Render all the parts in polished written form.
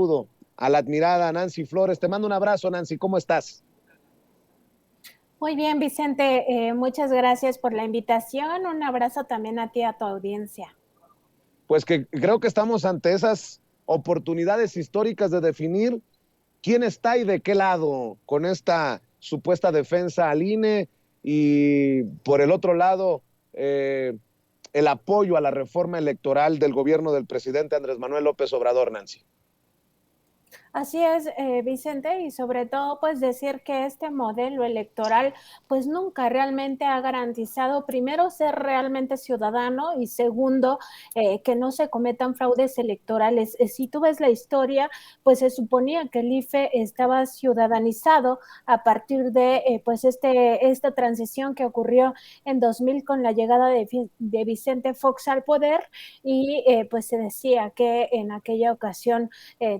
saludo a la admirada Nancy Flores. Te mando un abrazo, Nancy, ¿cómo estás? Muy bien, Vicente, muchas gracias por la invitación. Un abrazo también a ti, a tu audiencia. Pues que creo que estamos ante esas oportunidades históricas de definir quién está y de qué lado con esta supuesta defensa al INE y por el otro lado el apoyo a la reforma electoral del gobierno del presidente Andrés Manuel López Obrador, Nancy. Así es, Vicente, y sobre todo pues decir que este modelo electoral pues nunca realmente ha garantizado primero ser realmente ciudadano y segundo que no se cometan fraudes electorales. Si tú ves la historia, pues se suponía que el IFE estaba ciudadanizado a partir de pues esta transición que ocurrió en 2000 con la llegada de Vicente Fox al poder y pues se decía que en aquella ocasión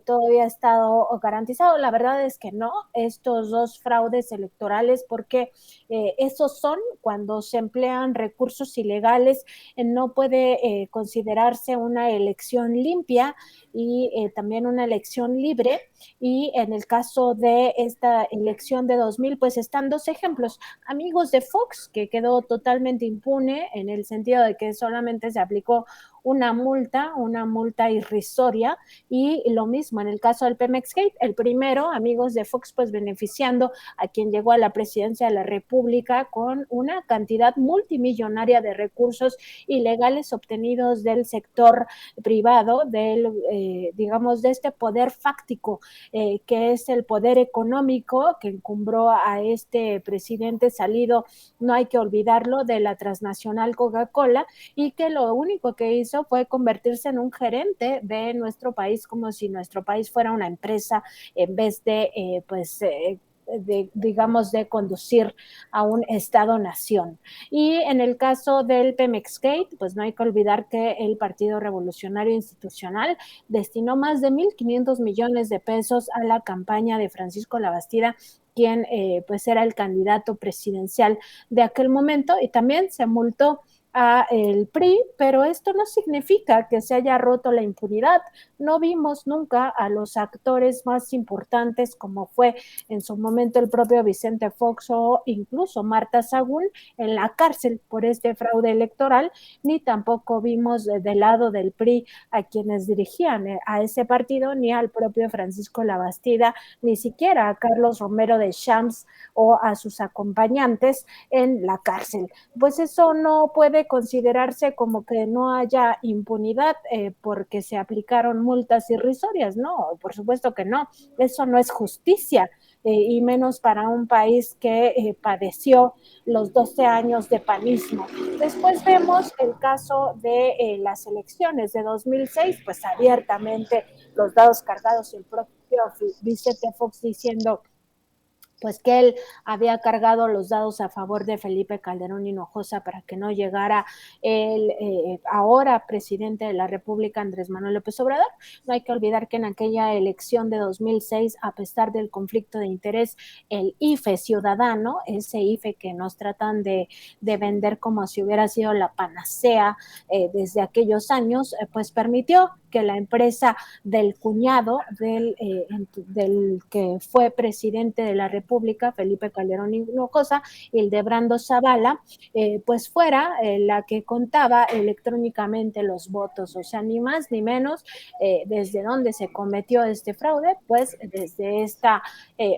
todavía ha estado garantizado. La verdad es que no, estos dos fraudes electorales, porque esos son cuando se emplean recursos ilegales, no puede considerarse una elección limpia y también una elección libre. Y en el caso de esta elección de 2000, pues están dos ejemplos. Amigos de Fox, que quedó totalmente impune en el sentido de que solamente se aplicó una multa irrisoria, y lo mismo en el caso del Pemex Gate, el primero, amigos de Fox, pues beneficiando a quien llegó a la presidencia de la República con una cantidad multimillonaria de recursos ilegales obtenidos del sector privado, digamos, de este poder fáctico, que es el poder económico que encumbró a este presidente salido, no hay que olvidarlo, de la transnacional Coca-Cola, y que lo único que hizo fue convertirse en un gerente de nuestro país, como si nuestro país fuera una empresa en vez de, digamos, de conducir a un Estado-nación. Y en el caso del Pemex Gate, pues no hay que olvidar que el Partido Revolucionario Institucional destinó más de 1.500 millones de pesos a la campaña de Francisco Labastida, quien pues era el candidato presidencial de aquel momento, y también se multó a el PRI, pero esto no significa que se haya roto la impunidad. No vimos nunca a los actores más importantes, como fue en su momento el propio Vicente Fox o incluso Marta Sagún, en la cárcel por este fraude electoral, ni tampoco vimos del lado del PRI a quienes dirigían a ese partido, ni al propio Francisco Labastida, ni siquiera a Carlos Romero de Champs o a sus acompañantes en la cárcel. Pues eso no puede considerarse como que no haya impunidad porque se aplicaron multas irrisorias, no, por supuesto que no, eso no es justicia. Y menos para un país que padeció los 12 años de panismo. Después vemos el caso de las elecciones de 2006, pues abiertamente los dados cargados, el propio Vicente Fox diciendo pues que él había cargado los dados a favor de Felipe Calderón Hinojosa para que no llegara el ahora presidente de la República, Andrés Manuel López Obrador. No hay que olvidar que en aquella elección de 2006, a pesar del conflicto de interés, el IFE ciudadano, ese IFE que nos tratan de vender como si hubiera sido la panacea desde aquellos años, pues permitió que la empresa del cuñado del que fue presidente de la República, Felipe Calderón Hinojosa, Hildebrando Zavala, pues fuera la que contaba electrónicamente los votos, o sea, ni más ni menos desde donde se cometió este fraude, pues desde esta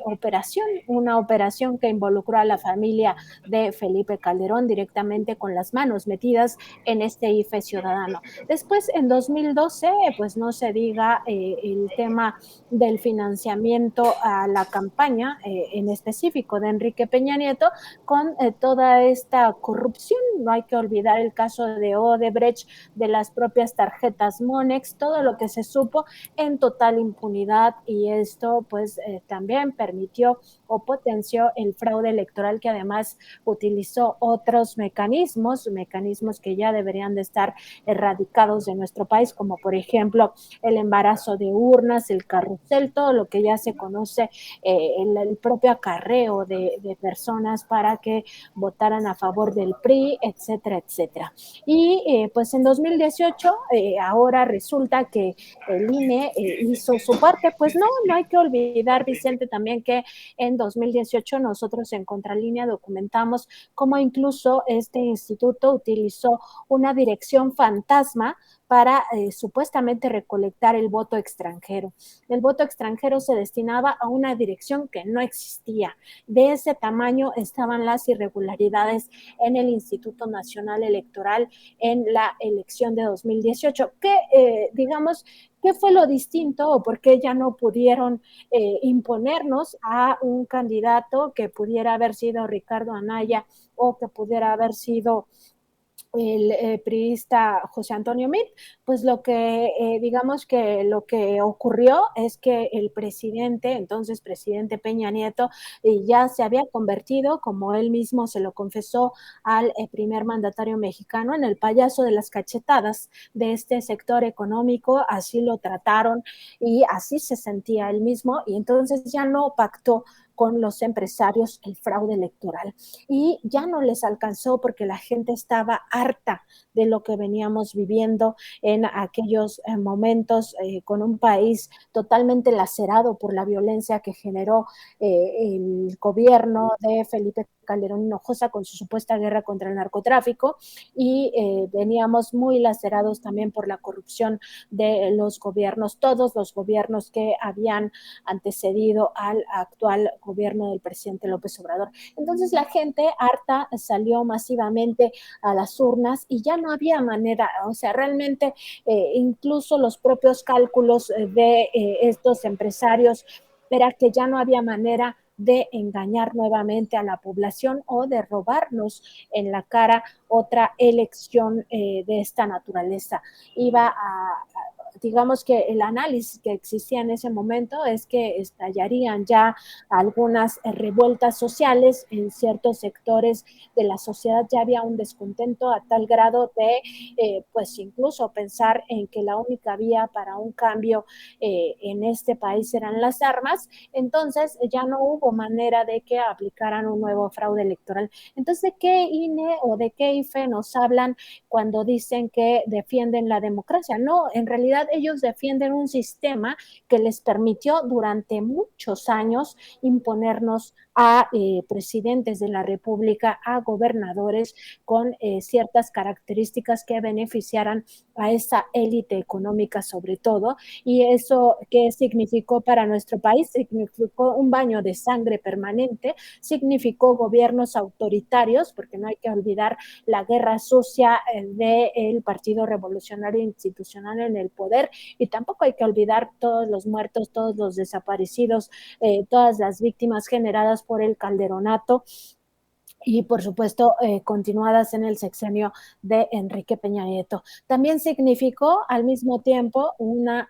operación, una operación que involucró a la familia de Felipe Calderón directamente con las manos metidas en este IFE ciudadano. Después, en 2012, pues no se diga el tema del financiamiento a la campaña, en específico de Enrique Peña Nieto, con toda esta corrupción. No hay que olvidar el caso de Odebrecht, de las propias tarjetas Monex, todo lo que se supo en total impunidad, y esto pues también permitió o potenció el fraude electoral, que además utilizó otros mecanismos que ya deberían de estar erradicados de nuestro país, como por ejemplo el embarazo de urnas, el carrusel, todo lo que ya se conoce, el propio acarreo de personas para que votaran a favor del PRI, etcétera, etcétera. Y pues en 2018, ahora resulta que el INE hizo su parte. Pues no hay que olvidar, Vicente, también que en 2018 nosotros en Contralínea documentamos cómo incluso este instituto utilizó una dirección fantasma para supuestamente recolectar el voto extranjero. El voto extranjero se destinaba a una dirección que no existía. De ese tamaño estaban las irregularidades en el Instituto Nacional Electoral en la elección de 2018. Digamos, ¿qué fue lo distinto o por qué ya no pudieron imponernos a un candidato que pudiera haber sido Ricardo Anaya o que pudiera haber sido el priista José Antonio Meade? Pues digamos que lo que ocurrió es que el presidente, entonces presidente Peña Nieto, ya se había convertido, como él mismo se lo confesó al primer mandatario mexicano, en el payaso de las cachetadas de este sector económico. Así lo trataron y así se sentía él mismo, y entonces ya no pactó con los empresarios el fraude electoral y ya no les alcanzó porque la gente estaba harta de lo que veníamos viviendo en aquellos con un país totalmente lacerado por la violencia que generó el gobierno de Felipe Calderón Hinojosa con su supuesta guerra contra el narcotráfico, y veníamos muy lacerados también por la corrupción de los gobiernos, todos los gobiernos que habían antecedido al actual gobierno del presidente López Obrador. Entonces la gente harta salió masivamente a las urnas y ya no había manera, o sea, realmente incluso los propios cálculos de estos empresarios era que ya no había manera de engañar nuevamente a la población o de robarnos en la cara otra elección de esta naturaleza. Digamos que el análisis que existía en ese momento es que estallarían ya algunas revueltas sociales en ciertos sectores de la sociedad. Ya había un descontento a tal grado de pues incluso pensar en que la única vía para un cambio en este país eran las armas. Entonces ya no hubo manera de que aplicaran un nuevo fraude electoral. Entonces, ¿de qué INE o de qué IFE nos hablan cuando dicen que defienden la democracia? No, en realidad ellos defienden un sistema que les permitió durante muchos años imponernos a presidentes de la República, a gobernadores con ciertas características que beneficiaran a esa élite económica sobre todo. ¿Y eso qué significó para nuestro país? Significó un baño de sangre permanente, significó gobiernos autoritarios, porque no hay que olvidar la guerra sucia del Partido Revolucionario Institucional en el poder, y tampoco hay que olvidar todos los muertos, todos los desaparecidos, todas las víctimas generadas por el calderonato y por supuesto continuadas en el sexenio de Enrique Peña Nieto. También significó al mismo tiempo una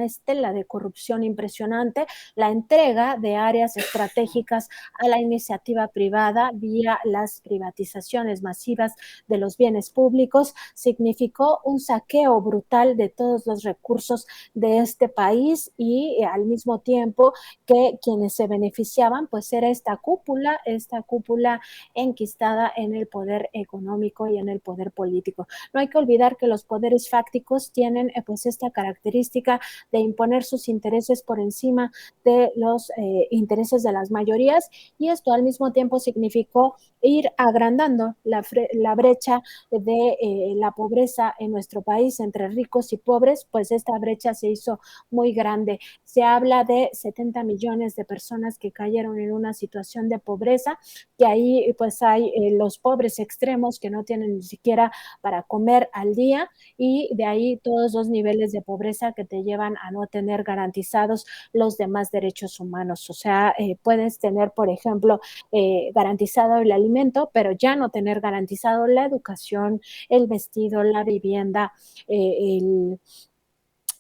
estela de corrupción impresionante, la entrega de áreas estratégicas a la iniciativa privada vía las privatizaciones masivas de los bienes públicos, significó un saqueo brutal de todos los recursos de este país, y al mismo tiempo que quienes se beneficiaban pues era esta cúpula enquistada en el poder económico y en el poder político. No hay que olvidar que los poderes fácticos tienen pues esta característica de imponer sus intereses por encima de los intereses de las mayorías, y esto al mismo tiempo significó ir agrandando la brecha de la pobreza en nuestro país entre ricos y pobres. Pues esta brecha se hizo muy grande. Se habla de 70 millones de personas que cayeron en una situación de pobreza, que ahí pues hay los pobres extremos que no tienen ni siquiera para comer al día, y de ahí todos los niveles de pobreza que te llevan a no tener garantizados los demás derechos humanos. O sea, puedes tener, por ejemplo, garantizado el alimento, pero ya no tener garantizado la educación, el vestido, la vivienda,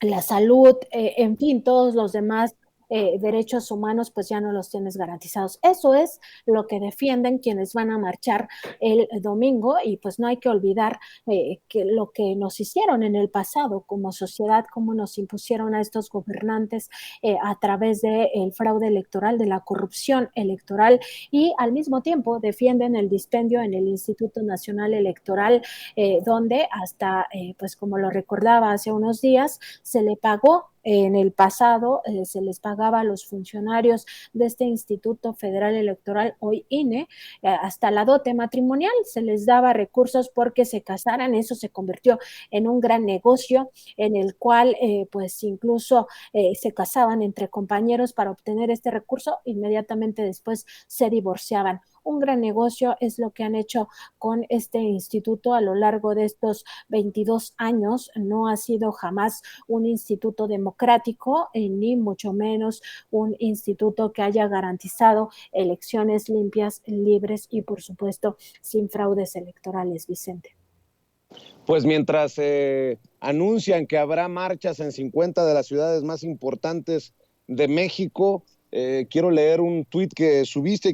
la salud, en fin, todos los demás derechos humanos, pues ya no los tienes garantizados. Eso es lo que defienden quienes van a marchar el domingo, y pues no hay que olvidar que lo que nos hicieron en el pasado como sociedad, cómo nos impusieron a estos gobernantes a través del fraude electoral, de la corrupción electoral, y al mismo tiempo defienden el dispendio en el Instituto Nacional Electoral, donde hasta, pues como lo recordaba hace unos días, se le pagó en el pasado, se les pagaba a los funcionarios de este Instituto Federal Electoral, hoy INE, hasta la dote matrimonial, se les daba recursos porque se casaran. Eso se convirtió en un gran negocio en el cual pues incluso se casaban entre compañeros para obtener este recurso, inmediatamente después se divorciaban. Un gran negocio es lo que han hecho con este instituto a lo largo de estos 22 años. No ha sido jamás un instituto democrático, ni mucho menos un instituto que haya garantizado elecciones limpias, libres y, por supuesto, sin fraudes electorales, Vicente. Pues mientras anuncian que habrá marchas en 50 de las ciudades más importantes de México, quiero leer un tuit que subiste